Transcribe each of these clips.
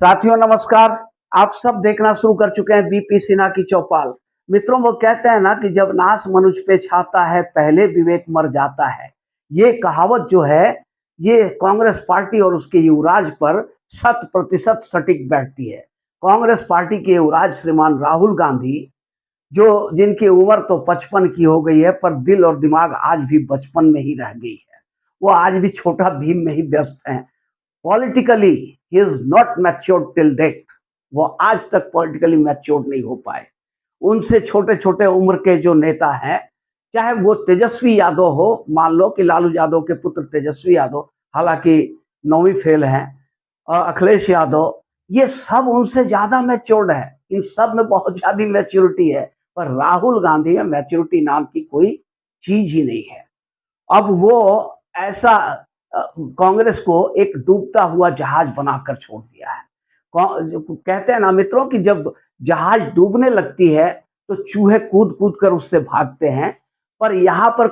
साथियों नमस्कार। आप सब देखना शुरू कर चुके हैं बीपी सिन्हा की चौपाल। मित्रों, वो कहते हैं ना कि जब नाश मनुष्य पे छाता है पहले विवेक मर जाता है। ये कहावत जो है ये कांग्रेस पार्टी और उसके युवराज पर 100% सटीक बैठती है। कांग्रेस पार्टी के युवराज श्रीमान राहुल गांधी, जो जिनकी उम्र तो 55 की हो गई है, पर दिल और दिमाग आज भी बचपन में ही रह गई है। वो आज भी छोटा भीम में ही व्यस्त हैं। Politically he is not matured till date. वो आज तक पॉलिटिकली मैच्योर्ड नहीं हो पाए। उनसे छोटे छोटे उम्र के जो नेता हैं, चाहे वो तेजस्वी यादव हो, मान लो कि लालू यादव के पुत्र तेजस्वी यादव, हालांकि 9वीं फेल हैं, और अखिलेश यादव, ये सब उनसे ज्यादा मैच्योर्ड है। इन सब में बहुत ज्यादा मैच्योरिटी है, पर राहुल गांधी में मैच्योरिटी नाम की कोई चीज ही नहीं है। अब वो ऐसा कांग्रेस को एक डूबता हुआ जहाज बनाकर छोड़ दिया है। कहते हैं ना मित्रों कि जब जहाज डूबने लगती है तो चूहे कूद कूद कर उससे भागते हैं, पर यहाँ पर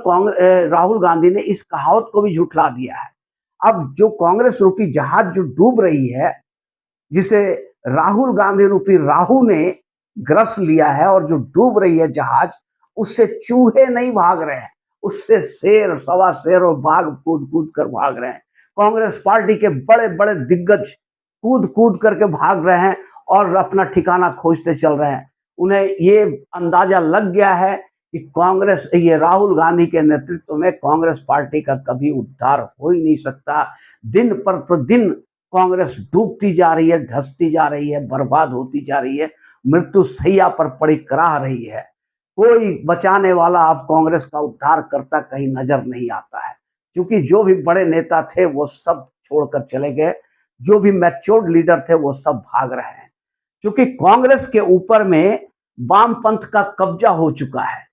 राहुल गांधी ने इस कहावत को भी झुठला दिया है। अब जो कांग्रेस रूपी जहाज जो डूब रही है, जिसे राहुल गांधी रूपी राहु ने ग्रस लिया है, और जो डूब रही है जहाज, उससे चूहे नहीं भाग रहे हैं, उससे शेर, सवा शेर और बाघ कूद कूद कर भाग रहे हैं। कांग्रेस पार्टी के बड़े बड़े दिग्गज कूद कूद करके भाग रहे हैं और अपना ठिकाना खोजते चल रहे हैं। उन्हें ये अंदाजा लग गया है कि कांग्रेस, ये राहुल गांधी के नेतृत्व में कांग्रेस पार्टी का कभी उद्धार हो ही नहीं सकता। दिन पर तो दिन कांग्रेस डूबती जा रही है, धंसती जा रही है, बर्बाद होती जा रही है, मृत्यु सैया पर पड़ी कराह रही है। कोई बचाने वाला अब कांग्रेस का उद्धार करता कहीं नजर नहीं आता है, क्योंकि जो भी बड़े नेता थे वो सब छोड़कर चले गए, जो भी मैच्योर्ड लीडर थे वो सब भाग रहे हैं। क्योंकि कांग्रेस के ऊपर में वामपंथ का कब्जा हो चुका है।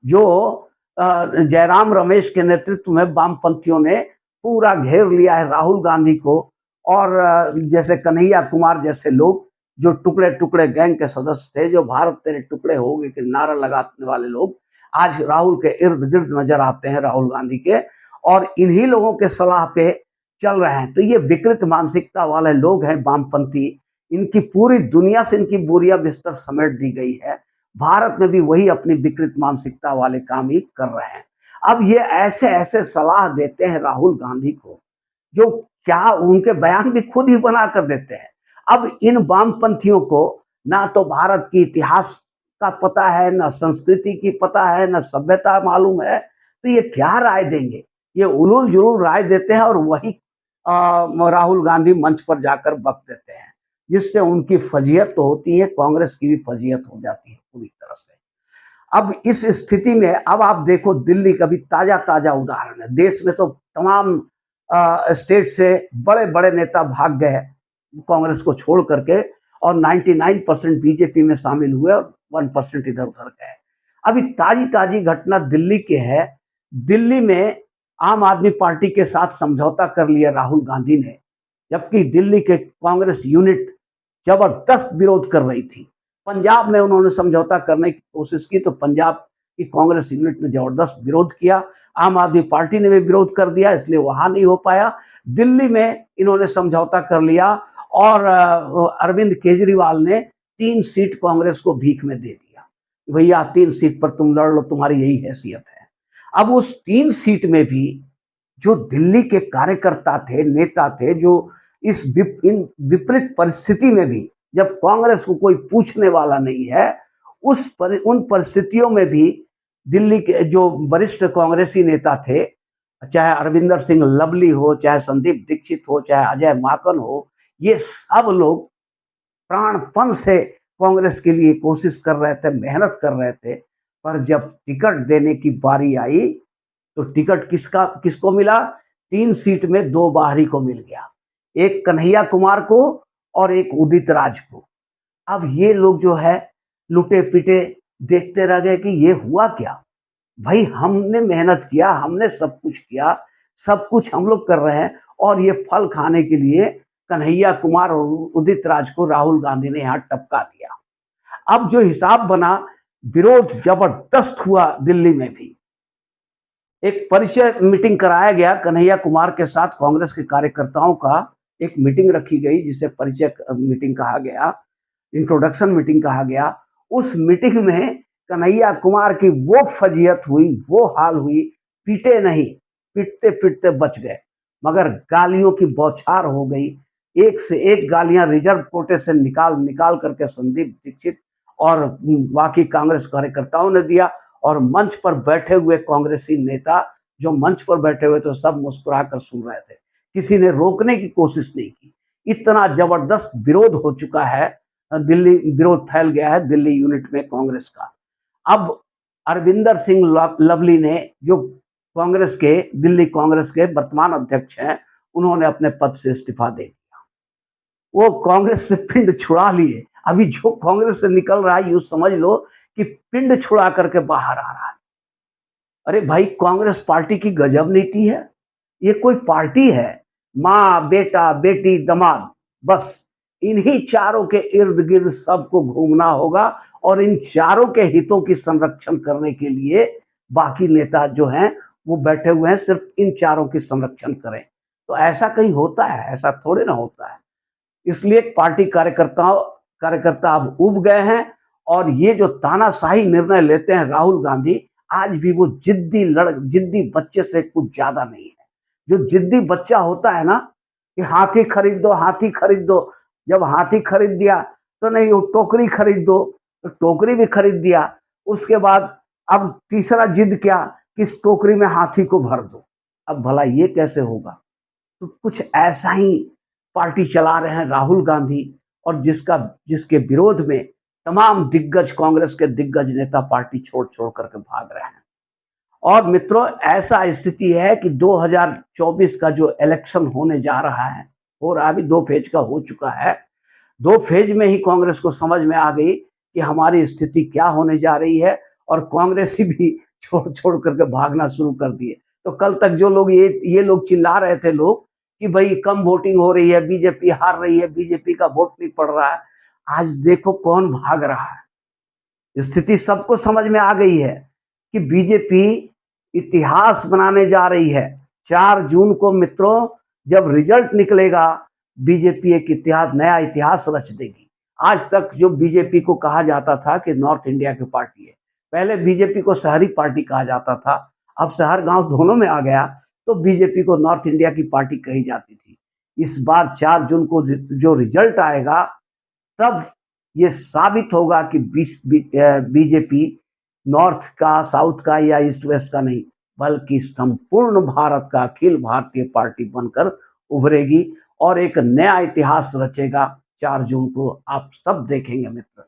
जो जयराम रमेश के नेतृत्व में वामपंथियों ने पूरा घेर लिया है राहुल गांधी को, और जैसे कन्हैया कुमार जैसे लोग, जो टुकड़े टुकड़े गैंग के सदस्य थे, जो भारत तेरे टुकड़े हो गए के नारा लगाने वाले लोग, आज राहुल के इर्द गिर्द नजर आते हैं, राहुल गांधी के, और इन्हीं लोगों के सलाह पे चल रहे हैं। तो ये विकृत मानसिकता वाले लोग हैं वामपंथी। इनकी पूरी दुनिया से इनकी बोरिया बिस्तर समेट दी गई है। भारत में भी वही अपनी विकृत मानसिकता वाले काम ही कर रहे हैं। अब ये ऐसे ऐसे सलाह देते हैं राहुल गांधी को, जो क्या उनके बयान भी खुद ही बना कर देते हैं। अब इन वामपंथियों को ना तो भारत की इतिहास का पता है, ना संस्कृति की पता है, ना सभ्यता मालूम है, तो ये क्या राय देंगे? ये उलूल जुलूल राय देते हैं, और वही राहुल गांधी मंच पर जाकर बक देते हैं, जिससे उनकी फजीहत तो होती है, कांग्रेस की भी फजीहत हो जाती है पूरी तरह से। अब इस स्थिति में अब आप देखो, दिल्ली का भी ताजा ताजा उदाहरण है। देश में तो तमाम स्टेट से बड़े बड़े नेता भाग गए कांग्रेस को छोड़ करके, और 99% बीजेपी में शामिल हुए और 1% इधर उधर गए। अभी ताजी ताजी घटना दिल्ली के है। दिल्ली में आम आदमी पार्टी के साथ समझौता कर लिया राहुल गांधी ने, जबकि दिल्ली के कांग्रेस यूनिट जबरदस्त विरोध कर रही थी। पंजाब में उन्होंने समझौता करने की कोशिश की, तो पंजाब की कांग्रेस यूनिट ने जबरदस्त विरोध किया। आम आदमी पार्टी ने भी विरोध कर दिया, इसलिए वहां नहीं हो पाया। दिल्ली में इन्होंने समझौता कर लिया, और अरविंद केजरीवाल ने 3 सीट कांग्रेस को भीख में दे दिया। भैया 3 सीट पर तुम लड़ लो, तुम्हारी यही हैसियत है। अब उस 3 सीट में भी जो दिल्ली के कार्यकर्ता थे, नेता थे, जो इन विपरीत परिस्थिति में भी, जब कांग्रेस को कोई पूछने वाला नहीं है, उन परिस्थितियों में भी दिल्ली के जो वरिष्ठ कांग्रेसी नेता थे, चाहे अरविंदर सिंह लवली हो, चाहे संदीप दीक्षित हो, चाहे अजय माकन हो, ये सब लोग प्राणपण से कांग्रेस के लिए कोशिश कर रहे थे, मेहनत कर रहे थे। पर जब टिकट देने की बारी आई, तो टिकट किसको मिला? 3 सीट में 2 बाहरी को मिल गया, एक कन्हैया कुमार को और एक उदित राज को। अब ये लोग जो है लुटे पिटे देखते रह गए कि ये हुआ क्या। भाई हमने मेहनत किया, हमने सब कुछ किया, सब कुछ हम लोग कर रहे हैं, और ये फल खाने के लिए कन्हैया कुमार और उदित राज को राहुल गांधी ने यहाँ टपका दिया। अब जो हिसाब बना, विरोध जबरदस्त हुआ दिल्ली में भी। एक परिचय मीटिंग कराया गया कन्हैया कुमार के साथ कांग्रेस के कार्यकर्ताओं का, एक मीटिंग रखी गई जिसे परिचय मीटिंग कहा गया, इंट्रोडक्शन मीटिंग कहा गया। उस मीटिंग में कन्हैया कुमार की वो फजीहत हुई, वो हाल हुई, पीटे नहीं, पीटते-पीटते बच गए, मगर गालियों की बौछार हो गई। एक से एक गालियाँ रिजर्व कोटे से निकाल करके संदीप दीक्षित और बाकी कांग्रेस कार्यकर्ताओं ने दिया, और मंच पर बैठे हुए कांग्रेसी नेता जो मंच पर बैठे हुए थे सब मुस्कुरा कर सुन रहे थे। किसी ने रोकने की कोशिश नहीं की। इतना जबरदस्त विरोध हो चुका है, दिल्ली विरोध फैल गया है दिल्ली यूनिट में कांग्रेस का। अब अरविंदर सिंह लवली ने, जो कांग्रेस के, दिल्ली कांग्रेस के वर्तमान अध्यक्ष हैं, उन्होंने अपने पद से इस्तीफा दे दिया। वो कांग्रेस से पिंड छुड़ा लिए। अभी जो कांग्रेस से निकल रहा है, यूं समझ लो कि पिंड छुड़ा करके बाहर आ रहा है। अरे भाई, कांग्रेस पार्टी की गजब नीति है। ये कोई पार्टी है? माँ, बेटा, बेटी, दामाद, बस इन्हीं चारों के इर्द-गिर्द सबको घूमना होगा, और इन चारों के हितों की संरक्षण करने के लिए बाकी नेता जो हैं, वो बैठे हुए हैं सिर्फ इन चारों की संरक्षण करें। तो ऐसा कहीं होता है? ऐसा थोड़े ना होता है। इसलिए पार्टी कार्यकर्ता अब उब गए हैं, और ये जो तानाशाही निर्णय लेते हैं राहुल गांधी, आज भी वो जिद्दी बच्चे से कुछ ज्यादा नहीं है। जो जिद्दी बच्चा होता है ना, कि हाथी खरीद दो, हाथी खरीद दो, जब हाथी खरीद दिया तो नहीं, वो टोकरी खरीद दो, तो टोकरी भी खरीद दिया। उसके बाद अब तीसरा जिद क्या, कि इस टोकरी में हाथी को भर दो। अब भला ये कैसे होगा? तो कुछ ऐसा ही पार्टी चला रहे हैं राहुल गांधी, और जिसके विरोध में तमाम दिग्गज, कांग्रेस के दिग्गज नेता पार्टी छोड़ करके भाग रहे हैं। और मित्रों, ऐसा स्थिति है कि 2024 का जो इलेक्शन होने जा रहा है, हो रहा है, अभी 2 फेज का हो चुका है। 2 फेज में ही कांग्रेस को समझ में आ गई कि हमारी स्थिति क्या होने जा रही है, और कांग्रेसी भी छोड़ करके भागना शुरू कर दिए। तो कल तक जो लोग ये लोग चिल्ला रहे थे लोग, कि भाई कम वोटिंग हो रही है, बीजेपी हार रही है, बीजेपी का वोट नहीं पड़ रहा है, आज देखो कौन भाग रहा है। स्थिति सबको समझ में आ गई है कि बीजेपी इतिहास बनाने जा रही है। 4 जून को मित्रों, जब रिजल्ट निकलेगा, बीजेपी एक नया इतिहास रच देगी। आज तक जो बीजेपी को कहा जाता था कि नॉर्थ इंडिया की पार्टी है, पहले बीजेपी को शहरी पार्टी कहा जाता था, अब शहर गांव दोनों में आ गया, तो बीजेपी को नॉर्थ इंडिया की पार्टी कही जाती थी। इस बार 4 जून को जो रिजल्ट आएगा, तब ये साबित होगा कि बीजेपी नॉर्थ का, साउथ का या ईस्ट वेस्ट का नहीं, बल्कि संपूर्ण भारत का अखिल भारतीय पार्टी बनकर उभरेगी, और एक नया इतिहास रचेगा। 4 जून को आप सब देखेंगे मित्र,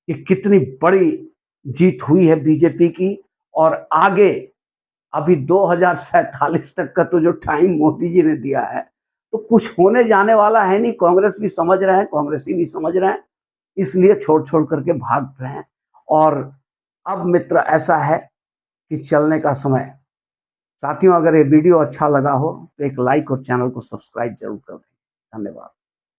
कि कितनी बड़ी जीत हुई है बीजेपी की। और आगे अभी 2047 तक का तो जो टाइम मोदी जी ने दिया है, तो कुछ होने जाने वाला है नहीं। कांग्रेस भी समझ रहे हैं, कांग्रेसी भी समझ रहे हैं, इसलिए छोड़ करके भाग रहे हैं। और अब मित्र ऐसा है कि चलने का समय। साथियों, अगर ये वीडियो अच्छा लगा हो तो एक लाइक और चैनल को सब्सक्राइब जरूर कर दें। धन्यवाद।